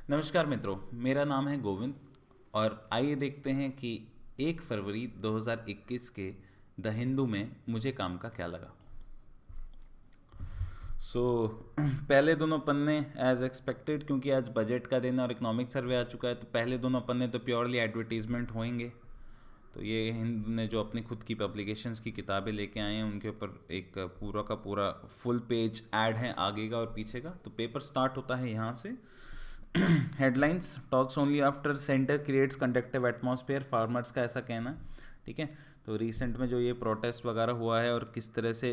नमस्कार मित्रों, मेरा नाम है गोविंद और आइए देखते हैं कि 1 फरवरी 2021 के द हिंदू में मुझे काम का क्या लगा। सो पहले दोनों पन्ने एज एक्सपेक्टेड, क्योंकि आज बजट का दिन और इकोनॉमिक सर्वे आ चुका है, तो पहले दोनों पन्ने तो प्योरली एडवर्टीजमेंट होंगे। तो ये हिंदू ने जो अपनी खुद की पब्लिकेशंस की किताबें लेके आए हैं, उनके ऊपर एक पूरा का पूरा फुल पेज ऐड है आगे का और पीछे का। तो पेपर स्टार्ट होता है यहाँ से। Headlines: talks only after centre creates conductive atmosphere, farmers का ऐसा कहना है। ठीक है, तो रिसेंट में जो ये प्रोटेस्ट वगैरह हुआ है और किस तरह से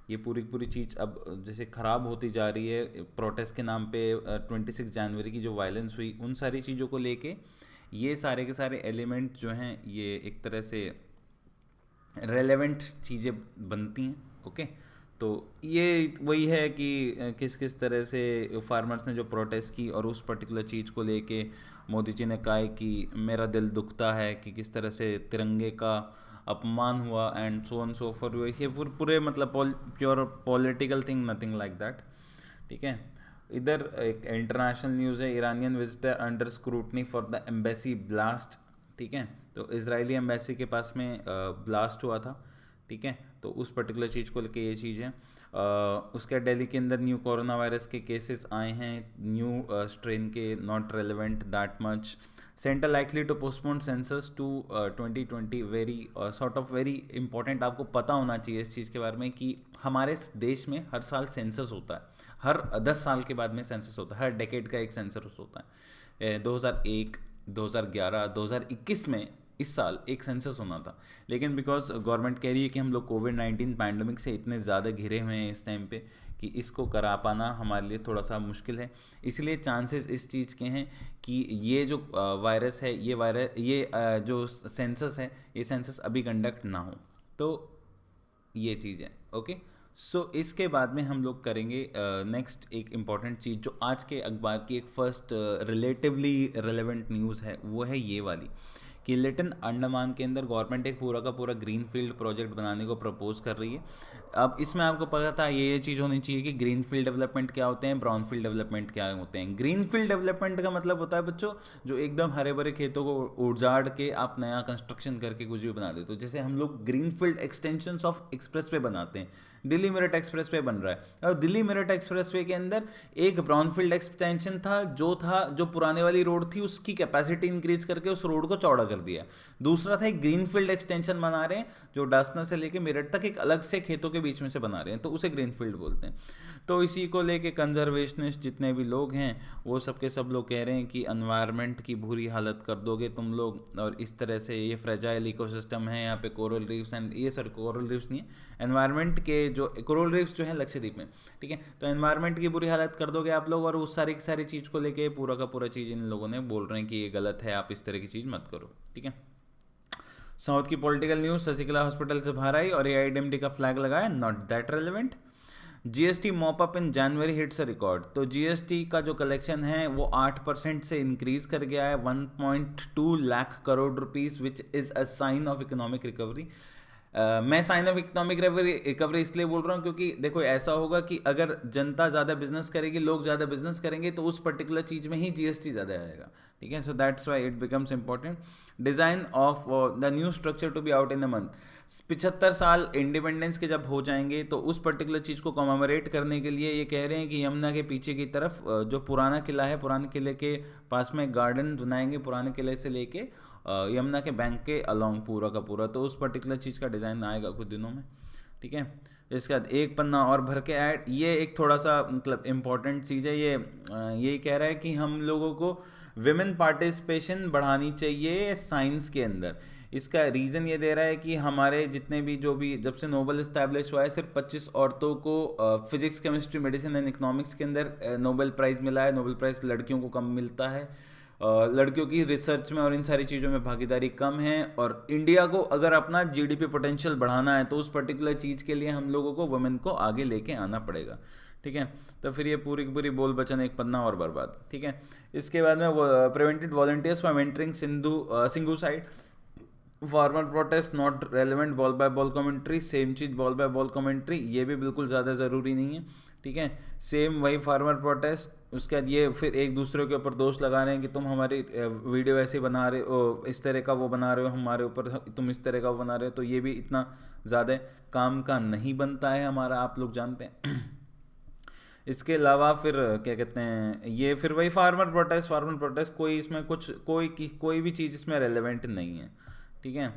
ये पूरी पूरी चीज़ अब जैसे ख़राब होती जा रही है प्रोटेस्ट के नाम पे, 26 जनवरी की जो वायलेंस हुई, उन सारी चीज़ों को लेके ये सारे के सारे एलिमेंट जो हैं ये एक तरह से रेलेवेंट चीज़ें बनती हैं। ओके, तो ये वही है कि किस किस तरह से फार्मर्स ने जो प्रोटेस्ट की और उस पर्टिकुलर चीज़ को लेके मोदी जी ने कहा है कि मेरा दिल दुखता है कि किस तरह से तिरंगे का अपमान हुआ and so on so for. ये पूरे मतलब pure political thing, nothing like that. ठीक है, इधर एक इंटरनेशनल न्यूज़ है: Iranian visitor under scrutiny for the embassy blast. ठीक है, तो इजरायली एम्बेसी के पास में ब्लास्ट हुआ था। ठीक है, तो उस पर्टिकुलर चीज़ को लेके ये चीज़ है। उसके दिल्ली के अंदर न्यू कोरोना वायरस के केसेस आए हैं, न्यू स्ट्रेन के, not relevant that much. Centre likely to postpone census to 2020, very sort of very important. आपको पता होना चाहिए इस चीज़ के बारे में कि हमारे देश में हर साल सेंसस होता है, हर 10 साल के बाद में सेंसस होता है, हर डेकेड का एक सेंसस होता है। 2001, 2011, 2021 में इस साल एक सेंसस होना था, लेकिन बिकॉज गवर्नमेंट कह रही है कि हम लोग कोविड-19 पैंडमिक से इतने ज़्यादा घिरे हुए हैं इस टाइम पे कि इसको करा पाना हमारे लिए थोड़ा सा मुश्किल है। इसलिए चांसेस इस चीज़ के हैं कि ये जो वायरस है, ये जो सेंसस है, ये सेंसस अभी कंडक्ट ना हो। तो ये चीज़ है। ओके, सो इसके बाद में हम लोग करेंगे नेक्स्ट एक इम्पॉर्टेंट चीज़ जो आज के अखबार की एक फर्स्ट रिलेटिवली रेलेवेंट न्यूज़ है, वो है ये वाली कि लिटिल अंडमान के अंदर गवर्नमेंट एक पूरा का पूरा ग्रीन फील्ड प्रोजेक्ट बनाने को प्रपोज कर रही है। अब इसमें आपको पता था ये चीज़ होनी चाहिए कि ग्रीन फील्ड डेवलपमेंट क्या होते हैं, ब्राउन फील्ड डेवलपमेंट क्या होते हैं। ग्रीन फील्ड डेवलपमेंट का मतलब होता है बच्चों, जो एकदम हरे भरे खेतों को उजाड़ के आप नया कंस्ट्रक्शन करके कुछ भी बना देते हो। जैसे हम लोग green field extension of express way बनाते हैं, दिल्ली मेरठ एक्सप्रेस वे बन रहा है और दिल्ली मेरठ एक्सप्रेस वे के अंदर एक ब्राउनफील्ड एक्सटेंशन जो पुराने वाली रोड थी उसकी कैपेसिटी इंक्रीज करके उस रोड को चौड़ा कर दिया। दूसरा था एक ग्रीनफील्ड एक्सटेंशन बना रहे हैं जो डासना से लेके मेरठ तक एक अलग से खेतों के बीच में से बना रहे हैं, तो उसे ग्रीनफील्ड बोलते हैं। तो इसी को लेके कंजर्वेशनिस्ट जितने भी लोग हैं वो सब के सब लोग कह रहे हैं कि एनवायरनमेंट की बुरी हालत कर दोगे तुम लोग, और इस तरह से ये फ्रेजाइल इकोसिस्टम है यहाँ पे, कोरल रीफ्स एंड ये सॉरी कोरल रीफ्स नहीं है, एनवायरनमेंट के जो कोरल रीफ्स जो है लक्षद्वीप में। ठीक है, तो एनवायरनमेंट की बुरी हालत कर दोगे आप लोग, और उस सारी की सारी चीज़ को लेके पूरा का पूरा चीज़ इन लोगों ने बोल रहे हैं कि ये गलत है, आप इस तरह की चीज़ मत करो। ठीक है, साउथ की पॉलिटिकल न्यूज़: शशिकला हॉस्पिटल से बाहर आई और एआईएमडी का फ्लैग लगाया, not that relevant. GST mop up in January hits a record. तो जीएसटी का जो कलेक्शन है वो 8% से इंक्रीज कर गया है, 1.2 lakh crore rupees, which is a sign of economic recovery. मैं साइन ऑफ इकोनॉमिक रिकवरी इसलिए बोल रहा हूँ क्योंकि देखो ऐसा होगा कि अगर जनता ज़्यादा बिजनेस करेगी, लोग ज़्यादा बिजनेस करेंगे, तो उस पर्टिकुलर चीज़ में ही जीएसटी ज़्यादा आएगा। ठीक है, so that's why it becomes important. Design of the new structure to be out in the month. 75 साल इंडिपेंडेंस के जब हो जाएंगे तो उस पर्टिकुलर चीज़ को कमेमोरेट करने के लिए ये कह रहे हैं कि यमुना के पीछे की तरफ जो पुराना किला है, पुराने किले के पास में गार्डन बनाएंगे, पुराने किले से लेके यमुना के बैंक के अलोंग पूरा का पूरा। तो उस पर्टिकुलर चीज़ का डिज़ाइन आएगा कुछ दिनों में। ठीक है, इसके बाद एक पन्ना और भर के ऐड, ये एक थोड़ा सा मतलब इम्पोर्टेंट चीज़ है। ये यही कह रहा है कि हम लोगों को विमेन पार्टिसिपेशन बढ़ानी चाहिए साइंस के अंदर। इसका रीज़न ये दे रहा है कि हमारे जितने भी जो भी जब से नोबल इस्टेब्लिश हुआ है, सिर्फ 25 औरतों को physics, chemistry, medicine and economics के अंदर नोबेल प्राइज़ मिला है। नोबेल प्राइज़ लड़कियों को कम मिलता है। लड़कियों की रिसर्च में और इन सारी चीज़ों में भागीदारी कम है, और इंडिया को अगर अपना जीडीपी पोटेंशियल बढ़ाना है तो उस पर्टिकुलर चीज़ के लिए हम लोगों को वुमेन को आगे लेके आना पड़ेगा। ठीक है, तो फिर ये पूरी की पूरी बोल बचन एक पन्ना और बर्बाद। ठीक है, इसके बाद में prevented volunteers from entering Singhu side, farmer protest not relevant, ball by ball commentary, same cheese ball by ball commentary, ये भी बिल्कुल ज़्यादा ज़रूरी नहीं है। ठीक है। सेम वही फार्मर प्रोटेस्ट, उसके बाद ये फिर एक दूसरे के ऊपर दोष लगा रहे हैं कि तुम हमारी वीडियो ऐसे बना रहे हो, इस तरह का वो बना रहे हो, हमारे ऊपर तुम इस तरह का वो बना रहे हो, तो ये भी इतना ज़्यादा काम का नहीं बनता है हमारा, आप लोग जानते हैं। इसके अलावा फिर क्या कहते हैं, ये फिर वही फार्मर प्रोटेस्ट कोई इसमें कुछ कोई भी चीज़ इसमें रेलेवेंट नहीं है, ठीक है।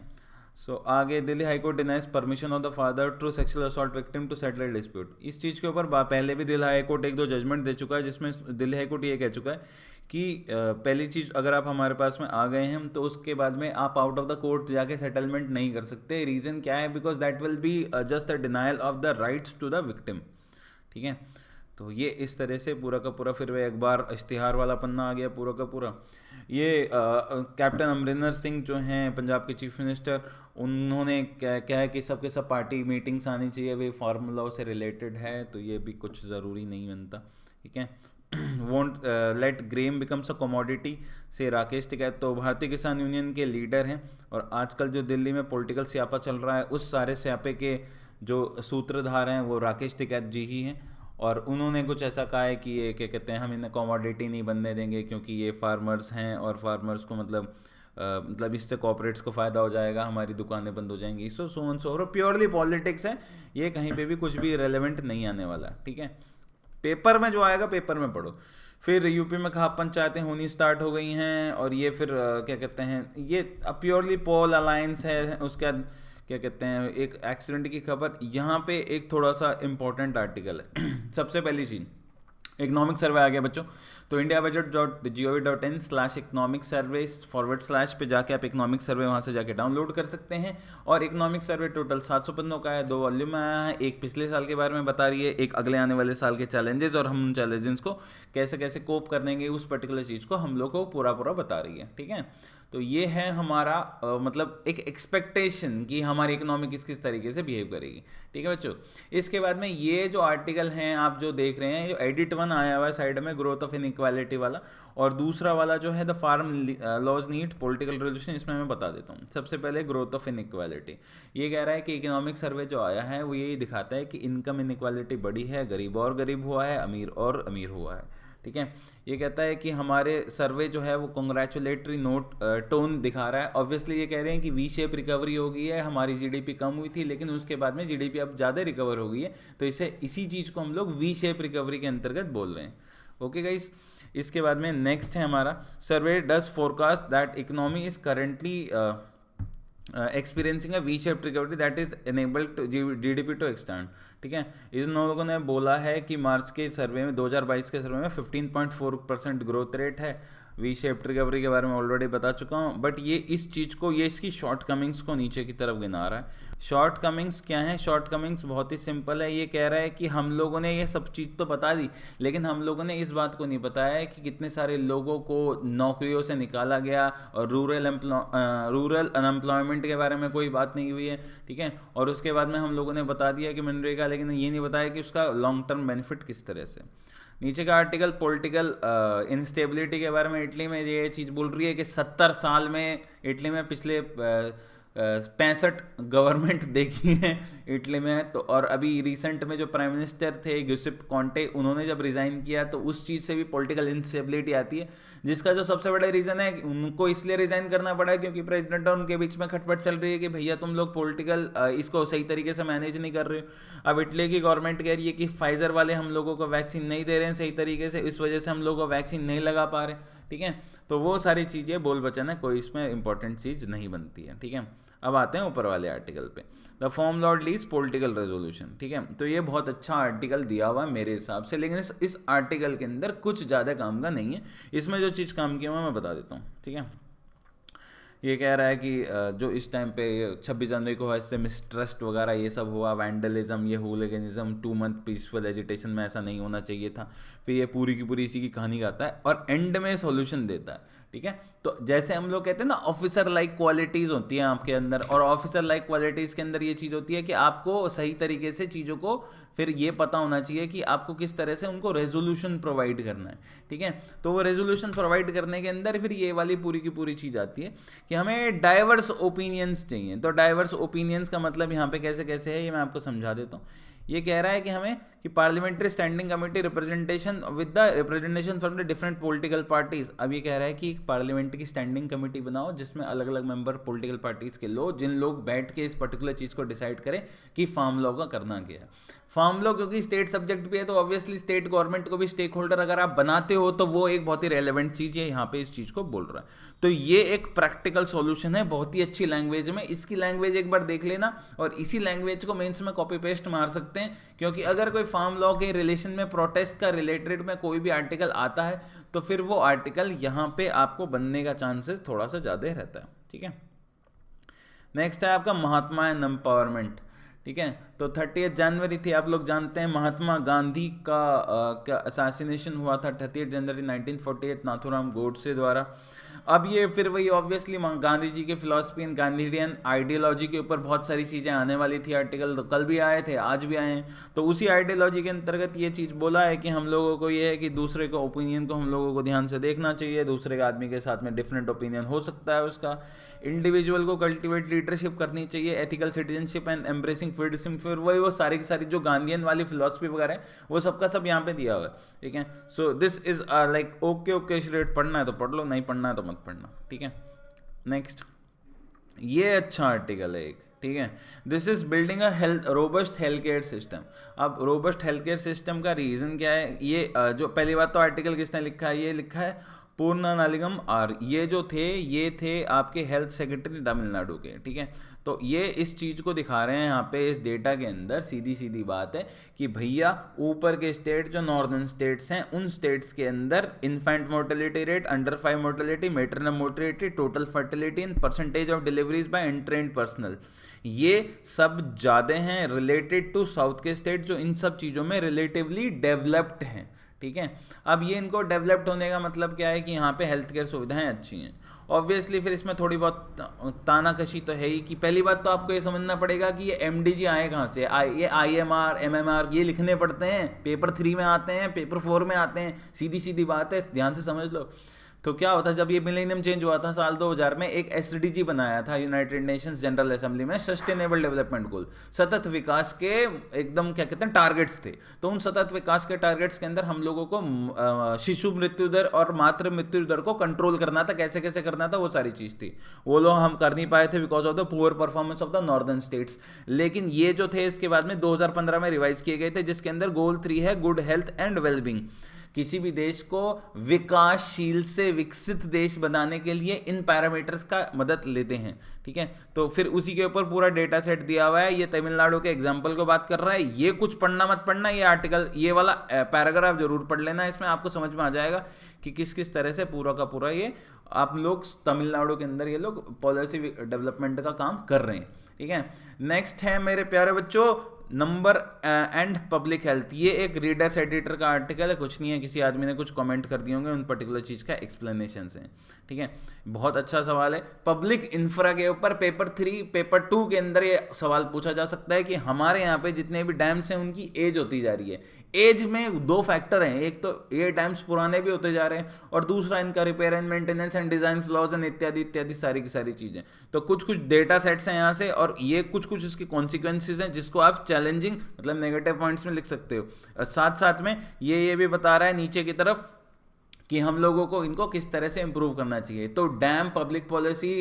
सो आगे, Delhi high court denies permission of the father to sexual assault victim to settle dispute. इस चीज़ के ऊपर पहले भी दिल्ली हाईकोर्ट एक दो जजमेंट दे चुका है, जिसमें दिल्ली हाईकोर्ट ये कह चुका है कि पहली चीज़, अगर आप हमारे पास में आ गए हैं तो उसके बाद में आप आउट ऑफ द कोर्ट जाके सेटलमेंट नहीं कर सकते। रीज़न क्या है? Because that will be just a denial of the rights to the victim, ठीक है। तो ये इस तरह से पूरा का पूरा फिर वह एक बार इश्तिहार वाला पन्ना आ गया पूरा का पूरा। ये कैप्टन अमरिंदर सिंह जो हैं पंजाब के चीफ मिनिस्टर, उन्होंने क्या है कि सबके सब पार्टी मीटिंग्स आनी चाहिए, वे फार्मूला से रिलेटेड है, तो ये भी कुछ ज़रूरी नहीं बनता, ठीक है। Won't let Graeme becomes a commodity से राकेश टिकैत, तो भारतीय किसान यूनियन के लीडर हैं, और आजकल जो दिल्ली में पॉलिटिकल स्यापा चल रहा है, उस सारे स्यापे के जो सूत्रधार हैं वो राकेश टिकैत जी ही हैं। और उन्होंने कुछ ऐसा कहा है कि ये क्या कहते हैं, हम इन्हें कमोडिटी नहीं बनने देंगे क्योंकि ये फार्मर्स हैं, और फार्मर्स को मतलब इससे कॉर्पोरेट्स को फ़ायदा हो जाएगा, हमारी दुकानें बंद हो जाएंगी, सो और प्योरली पॉलिटिक्स है ये, कहीं पे भी कुछ भी रेलेवेंट नहीं आने वाला, ठीक है। पेपर में जो आएगा पेपर में पढ़ो। फिर यूपी में खाप पंचायतें होनी स्टार्ट हो गई हैं, और ये फिर क्या कहते हैं, ये प्योरली पोल अलायंस है। उसके बाद क्या कहते हैं, एक एक्सीडेंट की खबर, यहाँ पे एक थोड़ा सा इंपॉर्टेंट आर्टिकल है। सबसे पहली चीज़, इकोनॉमिक सर्वे आ गया बच्चों, तो indiabudget.gov.in/economic सर्वे / पे जाके आप इकोनॉमिक सर्वे वहाँ से जाके डाउनलोड कर सकते हैं। और इकोनॉमिक सर्वे टोटल 700 पन्नों का है, 2 वॉल्यूम में आया है, एक पिछले साल के बारे में बता रही है, एक अगले आने वाले साल के चैलेंजेस, और हम उन चैलेंजेस को कैसे कैसे कोप करनेंगे उस पर्टिकुलर चीज़ को हम लोग को पूरा बता रही है, ठीक है। तो ये है हमारा मतलब एक एक्सपेक्टेशन कि हमारी इकोनॉमी किस तरीके से बिहेव करेगी, ठीक है बच्चों। इसके बाद में ये जो आर्टिकल हैं आप जो देख रहे हैं, जो एडिट 1 आया हुआ है साइड में, ग्रोथ ऑफ इनइक्वालिटी वाला, और दूसरा वाला जो है the farm laws need political resolution, इसमें मैं बता देता हूँ। सबसे पहले ग्रोथ ऑफ इनइक्वालिटी, ये कह रहा है कि इकोनॉमिक सर्वे जो आया है वो यही दिखाता है कि इनकम इनइक्वालिटी बढ़ी है, गरीब और गरीब हुआ है, अमीर और अमीर हुआ है, ठीक है। ये कहता है कि हमारे सर्वे जो है वो कॉन्ग्रेचुलेटरी नोट टोन दिखा रहा है। ऑब्वियसली ये कह रहे हैं कि वी शेप रिकवरी हो गई है, हमारी जीडीपी कम हुई थी लेकिन उसके बाद में जीडीपी अब ज़्यादा रिकवर हो गई है, तो इसी चीज़ को हम लोग वी शेप रिकवरी के अंतर्गत बोल रहे हैं, ओके गाइस। इसके बाद में नेक्स्ट है हमारा, survey does forecast that economy is currently experiencing a V shape recovery that is enabled GDP to extend, ठीक है। इन लोगों ने बोला है कि मार्च के सर्वे में 2022 के सर्वे में 15.4% ग्रोथ रेट है। वी शेप रिकवरी के बारे में ऑलरेडी बता चुका हूँ, बट ये इस चीज़ को, ये इसकी शॉर्ट कमिंग्स को नीचे की तरफ गिना रहा है। शॉर्ट कमिंग्स क्या है? शॉर्ट कमिंग्स बहुत ही सिंपल है, ये कह रहा है कि हम लोगों ने ये सब चीज़ तो बता दी, लेकिन हम लोगों ने इस बात को नहीं बताया है कि कितने सारे लोगों को नौकरियों से निकाला गया, और रूरल अनएम्प्लॉयमेंट के बारे में कोई बात नहीं हुई है, ठीक है। और उसके बाद में हम लोगों ने बता दिया कि मनरेगा, लेकिन ये नहीं बताया कि उसका लॉन्ग टर्म बेनिफिट किस तरह से। नीचे का आर्टिकल पॉलिटिकल इंस्टेबिलिटी के बारे में, इटली में ये चीज़ बोल रही है कि 70 साल में इटली में पिछले 65 गवर्नमेंट देखी है इटली में, तो और अभी रिसेंट में जो प्राइम मिनिस्टर थे गिउसेप्पे कॉन्टे, उन्होंने जब रिज़ाइन किया तो उस चीज़ से भी पॉलिटिकल इंस्टेबिलिटी आती है, जिसका जो सबसे बड़ा रीज़न है उनको इसलिए रिज़ाइन करना पड़ा क्योंकि प्रेसिडेंट और उनके बीच में खटपट चल रही है कि भैया तुम लोग पॉलिटिकल इसको सही तरीके से मैनेज नहीं कर रहे हो। अब इटली की गवर्नमेंट कह रही है कि फाइजर वाले हम लोगों को वैक्सीन नहीं दे रहे हैं सही तरीके से, इस वजह से हम लोगों को वैक्सीन नहीं लगा पा रहे, ठीक है। तो वो सारी चीज़ें बोल बचन है, कोई इसमें इंपॉर्टेंट चीज़ नहीं बनती है, ठीक है। अब आते हैं ऊपर वाले आर्टिकल पे, the form Lord lease political resolution, ठीक है। तो ये बहुत अच्छा आर्टिकल दिया हुआ है मेरे हिसाब से, लेकिन इस आर्टिकल के अंदर कुछ ज़्यादा काम का नहीं है। इसमें जो चीज़ काम की है मैं बता देता हूँ, ठीक है। ये कह रहा है कि जो इस टाइम पे 26 जनवरी को है, इससे मिसट्रस्ट वगैरह ये सब हुआ, वैंडलिज्म, ये हुलिगनिज्म, 2 मंथ पीसफुल एजिटेशन में ऐसा नहीं होना चाहिए था। फिर ये पूरी की पूरी इसी की कहानी गाता है और एंड में सॉल्यूशन देता है, ठीक है। तो जैसे हम लोग कहते हैं ना, ऑफिसर लाइक क्वालिटीज़ होती हैं आपके अंदर, और ऑफिसर लाइक क्वालिटीज़ के अंदर ये चीज़ होती है कि आपको सही तरीके से चीज़ों को फिर ये पता होना चाहिए कि आपको किस तरह से उनको रेजोल्यूशन प्रोवाइड करना है, ठीक है। तो वो रेजोल्यूशन प्रोवाइड करने के अंदर फिर ये वाली पूरी की पूरी चीज़ आती है कि हमें डाइवर्स ओपिनियंस चाहिए। तो डाइवर्स ओपिनियंस का मतलब यहाँ पे कैसे कैसे है ये मैं आपको समझा देता हूँ। ये कह रहा है कि हमें कि parliamentary standing committee representation with the representation from the different political parties. अब ये कह रहा है कि एक पार्लियामेंट की स्टैंडिंग कमेटी बनाओ जिसमें अलग अलग मेंबर पॉलिटिकल पार्टीज के लो, जिन लोग बैठ के इस पर्टिकुलर चीज़ को डिसाइड करें कि फार्म लॉ का करना क्या है। फार्म लॉ क्योंकि स्टेट सब्जेक्ट भी है तो ऑब्वियसली स्टेट गवर्नमेंट को भी स्टेक होल्डर अगर आप बनाते हो तो वो एक बहुत ही रेलेवेंट चीज़ है, यहाँ पे इस चीज़ को बोल रहा है। तो ये एक प्रैक्टिकल सॉल्यूशन है बहुत ही अच्छी लैंग्वेज में, इसकी लैंग्वेज एक बार देख लेना और इसी लैंग्वेज को मेंस में कॉपी पेस्ट मार सकते हैं, क्योंकि अगर कोई फार्म लॉ के रिलेशन में प्रोटेस्ट का रिलेटेड में कोई भी आर्टिकल आता है तो फिर वो आर्टिकल यहाँ पे आपको बनने का चांसेस थोड़ा सा ज़्यादा रहता है। ठीक है, नेक्स्ट है आपका महात्मा एंड एम्पावरमेंट। ठीक है, तो 30 जनवरी थी, आप लोग जानते हैं महात्मा गांधी का असैसिनेशन हुआ था 30 जनवरी 1948 नाथूराम गोडसे द्वारा। अब ये फिर वही ऑब्वियसली गांधी जी के फिलॉसफी एंड गांधीडियन आइडियोलॉजी के ऊपर बहुत सारी चीज़ें आने वाली थी, आर्टिकल तो कल भी आए थे आज भी आए हैं। तो उसी आइडियोलॉजी के अंतर्गत ये चीज़ बोला है कि हम लोगों को ये है कि दूसरे को ओपिनियन को हम लोगों को ध्यान से देखना चाहिए, दूसरे के आदमी के साथ में डिफरेंट ओपिनियन हो सकता है उसका, इंडिविजुअल को कल्टिवेट लीडरशिप करनी चाहिए, ethical citizenship and embracing freedom, फिर वही वो सारी की सारी जो गांधीयन वाली फिलॉसफी वगैरह है वो सबका सब यहाँ पे दिया हुआ है। ठीक है, so this is like okay shred, पढ़ना है तो पढ़ लो, नहीं पढ़ना है तो मत पढ़ना। ठीक है, नेक्स्ट ये अच्छा आर्टिकल है एक। ठीक है, this is building a robust health care system. अब रोबस्ट हेल्थ केयर सिस्टम का रीजन क्या है, ये जो पहली बात तो आर्टिकल किसने लिखा है, ये लिखा है पूर्णानालिगम आर, ये जो थे ये थे आपके हेल्थ सेक्रेटरी तमिलनाडु के। ठीक है, तो ये इस चीज़ को दिखा रहे हैं यहाँ पे इस डेटा के अंदर, सीधी सीधी बात है कि भैया ऊपर के स्टेट जो नॉर्दर्न स्टेट्स हैं उन स्टेट्स के अंदर infant mortality rate, under 5 mortality, maternal mortality, total fertility and percentage of deliveries by untrained personal, ये सब ज़्यादा हैं रिलेटेड टू साउथ के स्टेट जो इन सब चीज़ों में रिलेटिवली डेवलप्ड हैं। ठीक है, अब ये इनको डेवलप्ड होने का मतलब क्या है कि यहाँ पे हेल्थ केयर सुविधाएं अच्छी हैं। ऑब्वियसली फिर इसमें थोड़ी बहुत तानाकशी तो है ही कि पहली बात तो आपको ये समझना पड़ेगा कि ये MDG आए कहाँ से, ये IMR MMR ये लिखने पड़ते हैं, पेपर 3 में आते हैं, पेपर 4 में आते हैं, सीधी सीधी बात है, ध्यान से समझ लो। तो क्या होता जब ये मिलेनियम चेंज हुआ था साल 2000 में, एक SDG बनाया था यूनाइटेड नेशंस जनरल असेंबली में, सस्टेनेबल डेवलपमेंट गोल, सतत विकास के एकदम क्या कहते हैं टारगेट्स थे। तो उन सतत विकास के टारगेट्स के अंदर हम लोगों को शिशु मृत्यु दर और मातृ मृत्यु दर को कंट्रोल करना था, कैसे कैसे करना था वो सारी चीज़ थी। वो लोग हम कर नहीं पाए थे because of the poor performance of the northern states, लेकिन ये जो थे इसके बाद में 2015 में रिवाइज किए गए थे, जिसके अंदर गोल 3 है गुड हेल्थ एंड वेलबींग। किसी भी देश को विकासशील से विकसित देश बनाने के लिए इन पैरामीटर्स का मदद लेते हैं। ठीक है, तो फिर उसी के ऊपर पूरा डेटा सेट दिया हुआ है, ये तमिलनाडु के एग्जाम्पल को बात कर रहा है। ये कुछ पढ़ना मत पढ़ना, ये आर्टिकल ये वाला पैराग्राफ जरूर पढ़ लेना, इसमें आपको समझ में आ जाएगा कि किस किस तरह से पूरा का पूरा ये आप लोग तमिलनाडु के अंदर ये लोग पॉलिसी डेवलपमेंट का काम कर रहे हैं। ठीक है, नेक्स्ट है मेरे प्यारे बच्चों नंबर एंड पब्लिक हेल्थ। ये एक रीडर्स एडिटर का आर्टिकल है, कुछ नहीं है, किसी आदमी ने कुछ कमेंट कर दिए होंगे, उन पर्टिकुलर चीज़ का एक्सप्लेनेशन है। ठीक है, बहुत अच्छा सवाल है। पब्लिक इंफ्रा के ऊपर पेपर 3 पेपर 2 के अंदर ये सवाल पूछा जा सकता है कि हमारे यहाँ पे जितने भी डैम्स हैं उनकी एज होती जा रही है। एज में 2 फैक्टर हैं, एक तो ये डैम्स पुराने भी होते जा रहे हैं और दूसरा इनका repair and maintenance and design flaws and इत्यादि इत्यादि सारी की सारी चीज़ें। तो कुछ कुछ डेटा सेट्स हैं यहाँ से और ये कुछ कुछ इसके कॉन्सिक्वेंसेज हैं जिसको आप चैलेंजिंग मतलब नेगेटिव पॉइंट्स में लिख सकते हो। और साथ साथ में ये भी बता रहा है नीचे की तरफ कि हम लोगों को इनको किस तरह से इम्प्रूव करना चाहिए। तो डैम, पब्लिक पॉलिसी,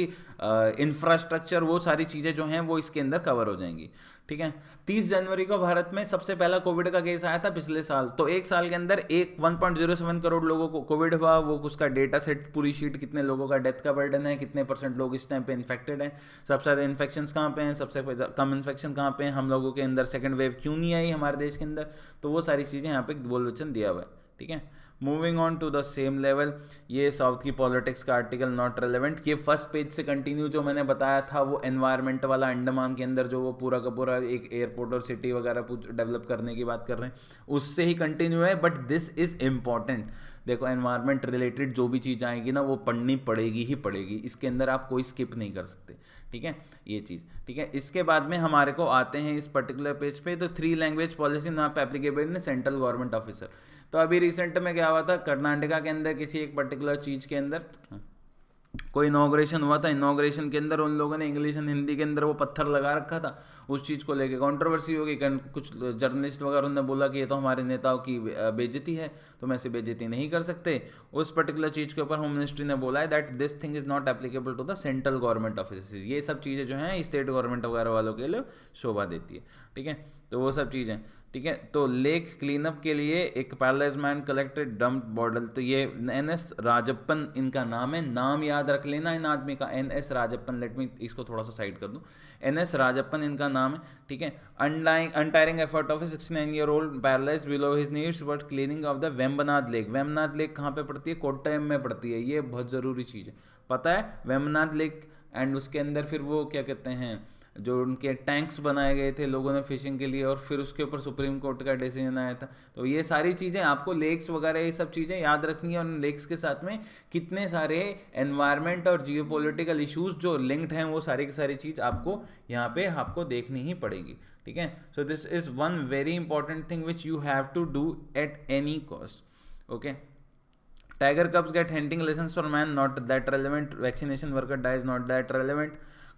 इंफ्रास्ट्रक्चर, वो सारी चीज़ें जो हैं वो इसके अंदर कवर हो जाएंगी। ठीक है, 30 जनवरी को भारत में सबसे पहला कोविड का केस आया था पिछले साल। तो एक साल के अंदर 1.07 करोड़ लोगों को कोविड हुआ। वो उसका डेटा सेट पूरी शीट, कितने लोगों का डेथ का बर्डन है, कितने % लोग इस टाइम पे इन्फेक्टेड हैं, सबसे ज़्यादा इन्फेक्शंस कहाँ पे हैं, सबसे कम इन्फेक्शन कहाँ पे हैं, हम लोगों के अंदर सेकंड वेव क्यों नहीं आई हमारे देश के अंदर। तो वो सारी चीज़ें यहाँ पे बोल वचन दिया हुआ है। ठीक है, moving on to the same level, ये साउथ की पॉलिटिक्स का आर्टिकल नॉट रेलेवेंट। ये फर्स्ट पेज से कंटिन्यू जो मैंने बताया था वो एनवायरनमेंट वाला, अंडमान के अंदर जो वो पूरा का पूरा एक एयरपोर्ट और सिटी वगैरह डेवलप करने की बात कर रहे हैं, उससे ही कंटिन्यू है। But this is important. देखो एनवायरनमेंट रिलेटेड जो भी चीज़ आएगी ना वो पढ़नी पड़ेगी ही पड़ेगी, इसके अंदर आप कोई स्किप नहीं कर सकते। ठीक है, ये चीज़ ठीक है। इसके बाद में हमारे को आते हैं इस पर्टिकुलर पेज पे, तो 3 language policy not applicable in central government officer. तो अभी रिसेंट में क्या हुआ था, कर्नाटका के अंदर किसी एक पर्टिकुलर चीज़ के अंदर कोई इनॉग्रेशन हुआ था, इनॉग्रेशन के अंदर उन लोगों ने इंग्लिश एंड हिंदी के अंदर वो पत्थर लगा रखा था, उस चीज़ को लेके कंट्रोवर्सी हो गई। कुछ जर्नलिस्ट वगैरह ने बोला कि ये तो हमारे नेताओं की बेइज्जती है, तो हम ऐसी बेइज्जती नहीं कर सकते। उस पर्टिकुलर चीज़ के ऊपर होम मिनिस्ट्री ने बोला है that this thing is not applicable to the central government office. ये सब चीज़ें जो हैं स्टेट गवर्नमेंट वगैरह वालों के लिए शोभा देती है, ठीक है। तो वो सब चीज़ें, ठीक है। तो लेक क्लीनअप के लिए एक paralyse man collected dump bottle, तो ये NS राजप्पन इनका नाम है, नाम याद रख लेना इन आदमी का, NS राजप्पन। लेट मी इसको थोड़ा सा साइड कर दूं, NS राजप्पन इनका नाम है, ठीक है। Untiring effort of a 69-year-old paralysed below his needs but cleaning of the Vembanad Lake. Vembanad Lake कहाँ पे पड़ती है? कोट्टयम में पड़ती है। ये बहुत ज़रूरी चीज़ है, पता है? वेम्बनाथ लेक एंड उसके अंदर फिर वो क्या कहते हैं, जो उनके टैंक्स बनाए गए थे लोगों ने फिशिंग के लिए, और फिर उसके ऊपर सुप्रीम कोर्ट का डिसीजन आया था। तो ये सारी चीज़ें आपको, लेक्स वगैरह ये सब चीज़ें याद रखनी है, और लेक्स के साथ में कितने सारे एनवायरनमेंट और जियोपॉलिटिकल इश्यूज जो लिंक्ड हैं, वो सारी की सारी चीज़ आपको यहाँ पे आपको देखनी ही पड़ेगी, ठीक है। So this is one very important thing which you have to do at any cost, okay. Tiger cubs get hunting lessons for man, not that relevant. Vaccination worker dies, not that relevant.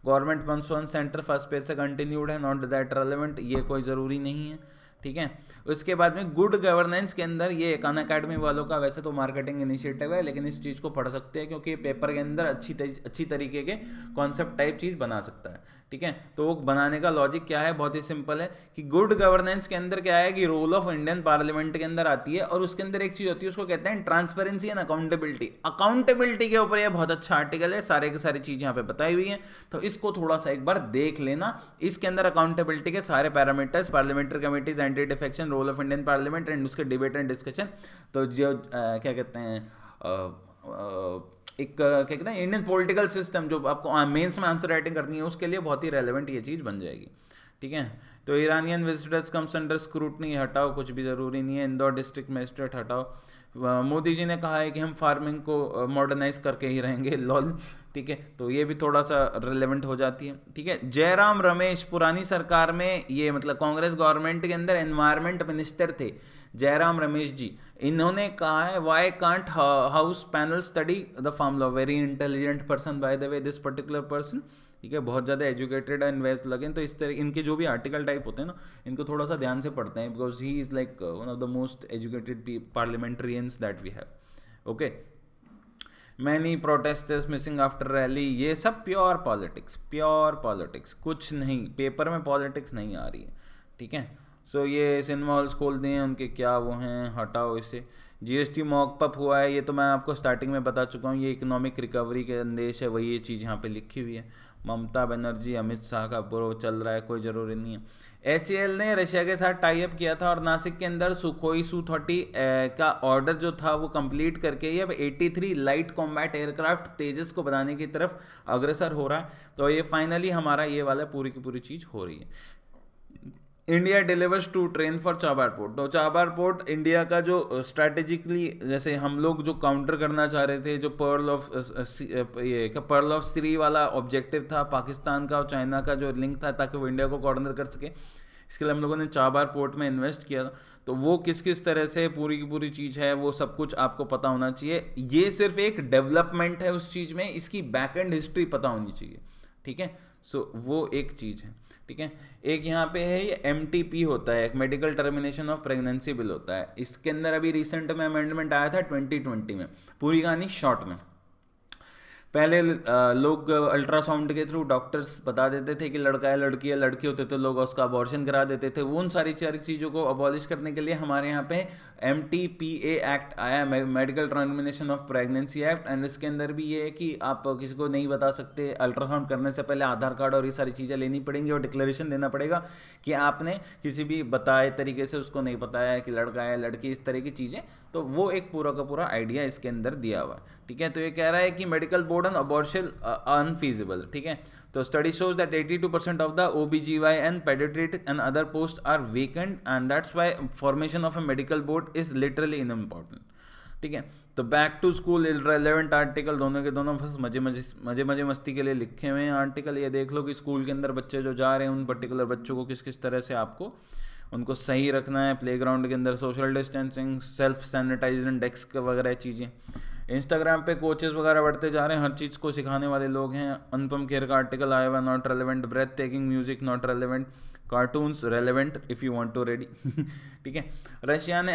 Government pumps one centre first page से continued है, not that relevant, ये कोई ज़रूरी नहीं है, ठीक है। उसके बाद में गुड गवर्नेंस के अंदर ये अन अकेडमी वालों का वैसे तो मार्केटिंग इनिशिएटिव है, लेकिन इस चीज़ को पढ़ सकते हैं क्योंकि पेपर के अंदर अच्छी तरीके के कॉन्सेप्ट टाइप चीज़ बना सकता है, ठीक है। तो वो बनाने का लॉजिक क्या है? बहुत ही सिंपल है कि गुड गवर्नेंस के अंदर क्या है कि रोल ऑफ इंडियन पार्लियामेंट के अंदर आती है, और उसके अंदर एक चीज़ होती है, उसको कहते हैं ट्रांसपेरेंसी एंड अकाउंटेबिलिटी। अकाउंटेबिलिटी के ऊपर ये बहुत अच्छा आर्टिकल है, सारे की सारी चीज़ यहाँ पे बताई हुई है, तो इसको थोड़ा सा एक बार देख लेना। इसके अंदर अकाउंटेबिलिटी के सारे parameters, parliamentary committees, anti defection, role of Indian parliament and उसके डिबेट एंड डिस्कशन, तो जो क्या कहते हैं एक क्या कहते हैं इंडियन पॉलिटिकल सिस्टम, जो आपको मेंस में आंसर राइटिंग करनी है उसके लिए बहुत ही रेलेवेंट ये चीज़ बन जाएगी, ठीक है। तो Iranian visitors comes under scrutiny, हटाओ, कुछ भी ज़रूरी नहीं है। इंदौर डिस्ट्रिक्ट मजिस्ट्रेट हटाओ। मोदी जी ने कहा है कि हम फार्मिंग को मॉडर्नाइज करके ही रहेंगे, लॉल, ठीक है। तो ये भी थोड़ा सा रिलेवेंट हो जाती है, ठीक है। जयराम रमेश पुरानी सरकार में, ये मतलब कांग्रेस गवर्नमेंट के अंदर एनवायरमेंट मिनिस्टर थे जयराम रमेश जी, इन्होंने कहा है why can't house panel study the farm law. Very intelligent person by the way this particular person, ठीक है, बहुत ज़्यादा एजुकेटेड एंड वेल लगे। तो इस तरह इनके जो भी आर्टिकल टाइप होते हैं ना, इनको थोड़ा सा ध्यान से पढ़ते हैं, because he is like one of the most educated parliamentarians that we have, okay. Many protesters missing after rally, ये सब प्योर पॉलिटिक्स, कुछ नहीं, पेपर में पॉलिटिक्स नहीं आ रही है, ठीक है। सो ये सिनेमा हॉल्स खोल दिए हैं उनके, क्या वो हैं, हटाओ इसे। GST मॉकअप हुआ है, ये तो मैं आपको स्टार्टिंग में बता चुका हूँ, ये इकोनॉमिक रिकवरी के अंदेश है, वही ये चीज़ यहाँ पे लिखी हुई है। ममता बनर्जी, अमित शाह का बुरो चल रहा है, कोई ज़रूरी नहीं है। HAL ने रशिया के साथ टाई अप किया था और नासिक के अंदर सुखोई Su-30 का ऑर्डर जो था वो कंप्लीट करके ये अब 83 लाइट कॉम्बैट एयरक्राफ्ट तेजस को बनाने की तरफ अग्रसर हो रहा है। तो ये फाइनली हमारा ये वाला पूरी की पूरी चीज़ हो रही है। India delivers 2 train for Chabahar port. तो चाबार पोर्ट इंडिया का जो स्ट्रैटेजिकली, जैसे हम लोग जो काउंटर करना चाह रहे थे, जो पर्ल ऑफ सीरी वाला ऑब्जेक्टिव था पाकिस्तान का और चाइना का जो लिंक था, ताकि वो इंडिया को कॉर्नर कर सके, इसके लिए हम लोगों ने चाबार पोर्ट में इन्वेस्ट किया था। तो वो किस किस तरह से पूरी की पूरी चीज़ है, वो सब कुछ आपको पता होना चाहिए। ये सिर्फ एक डेवलपमेंट है उस चीज़ में, इसकी बैक एंड हिस्ट्री पता होनी चाहिए, ठीक है। सो वो एक चीज़ है, ठीक है। एक यहाँ पे है ये MTP होता है, एक medical termination of pregnancy bill होता है, इसके अंदर अभी रिसेंट में अमेंडमेंट आया था 2020 में। पूरी कहानी शॉर्ट में, पहले लोग अल्ट्रासाउंड के थ्रू डॉक्टर्स बता देते थे कि लड़का है लड़की है, लड़की होते तो लोग उसका अबॉर्शन करा देते थे। वो उन सारी चीज़ों को अबॉलिश करने के लिए हमारे यहाँ पे MTPA एक्ट आया, medical termination of pregnancy act. And इसके अंदर भी ये है कि आप किसी को नहीं बता सकते, अल्ट्रासाउंड करने से पहले आधार कार्ड और ये सारी चीज़ें लेनी पड़ेंगी और डिक्लेरेशन देना पड़ेगा कि आपने किसी भी बताए तरीके से उसको नहीं बताया है कि लड़का है लड़की, इस तरह की चीज़ें। तो वो एक पूरा का पूरा आइडिया इसके अंदर दिया हुआ है, ठीक है। तो ये कह रहा है कि medical board on abortion unfeasible, ठीक है। तो study shows that 82% of the OBGYN paediatric and other post are vacant and that's why formation of a medical board is literally unimportant, ठीक है। तो back to school irrelevant article, दोनों के दोनों बस मजे मस्ती के लिए लिखे हुए हैं आर्टिकल। ये देख लो कि स्कूल के अंदर बच्चे जो जा रहे हैं उन पर्टिकुलर बच्चों को किस किस तरह से आपको उनको सही रखना है। प्लेग्राउंड के अंदर social distancing, self sanitisation, desk वगैरह चीज़ें। इंस्टाग्राम पे कोचेस वगैरह बढ़ते जा रहे हैं, हर चीज़ को सिखाने वाले लोग हैं। अनुपम खेर का आर्टिकल आया हुआ, not relevant, breath taking music not relevant, cartoons relevant if you want to ready. ठीक है। रशिया ने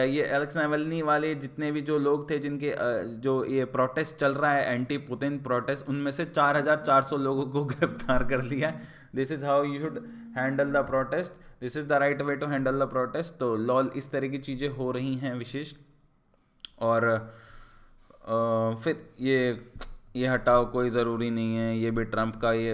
ये एलेक्स नावल्नी वाले जितने भी जो लोग थे जिनके जो ये प्रोटेस्ट चल रहा है, एंटी पुतिन प्रोटेस्ट, उनमें से 4,400 लोगों को गिरफ्तार कर लिया। This is how you should handle the protest, this is the right way to handle the protest. तो लॉल इस तरह की चीज़ें हो रही हैं विशेष। और फिर ये हटाओ, कोई ज़रूरी नहीं है, ये भी ट्रंप का ये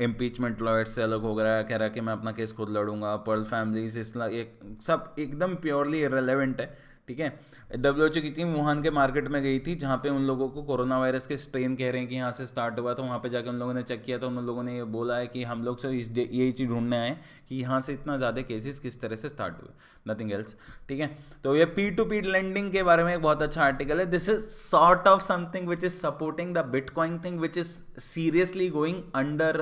इम्पीचमेंट लॉयर्स से अलग हो गया, कह रहा है कि मैं अपना केस खुद लड़ूंगा, पर्ल फैमिलीज इसला ये सब एकदम प्योरली इरेलेवेंट है। ठीक है। WHO की टीम वुहान के मार्केट में गई थी जहाँ पे उन लोगों को कोरोना वायरस के स्ट्रेन कह रहे हैं कि यहाँ से स्टार्ट हुआ, तो वहाँ पे जाकर उन लोगों ने चेक किया, तो उन लोगों ने ये बोला है कि हम लोग से यही चीज़ ढूंढने आए कि यहाँ से इतना ज़्यादा केसेस किस तरह से स्टार्ट हुए, नथिंग एल्स। ठीक है। तो ये P2P लेंडिंग के बारे में एक बहुत अच्छा आर्टिकल है। This is sort of something which is supporting the bitcoin thing which is seriously going under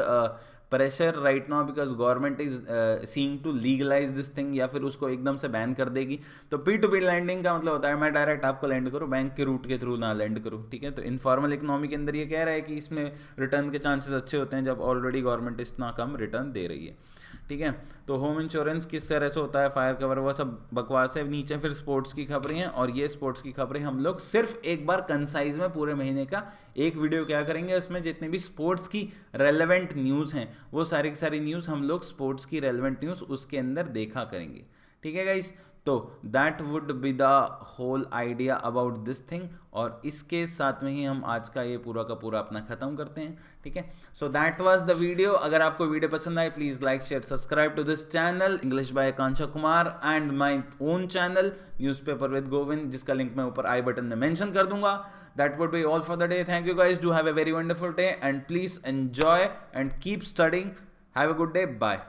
pressure right now because government is seeing to legalise this thing, या फिर उसको एकदम से बैन कर देगी। तो P2P लैंडिंग का मतलब होता है मैं डायरेक्ट आपको लैंड करूँ, बैंक के रूट के थ्रू ना लैंड करूँ। ठीक है। तो इनफॉर्मल इकोनॉमी के अंदर ये कह रहा है कि इसमें रिटर्न के चांसेस अच्छे होते हैं जब ऑलरेडी गवर्नमेंट इतना कम रिटर्न दे रही है। ठीक है। तो होम इंश्योरेंस किस तरह से होता है, फायर कवर, वो सब बकवास है। नीचे फिर स्पोर्ट्स की खबरें हैं, और ये स्पोर्ट्स की खबरें हम लोग सिर्फ एक बार कंसाइज में पूरे महीने का एक वीडियो क्या करेंगे, उसमें जितनी भी स्पोर्ट्स की रेलेवेंट न्यूज़ हैं वो सारी की सारी न्यूज़ हम लोग स्पोर्ट्स की रेलेवेंट न्यूज़ उसके अंदर देखा करेंगे। ठीक है गाइस। तो that would be the whole idea about this thing, और इसके साथ में ही हम आज का ये पूरा का पूरा अपना ख़त्म करते हैं। ठीक है। So that was the video. अगर आपको वीडियो पसंद आए please like share subscribe to this channel English by Akanksha Kumar and my own channel newspaper with Govind, जिसका लिंक मैं ऊपर आई बटन में मेंशन कर दूंगा। That would be all for the day. Thank you guys, do have a very wonderful day and please enjoy and keep studying. Have a good day, bye.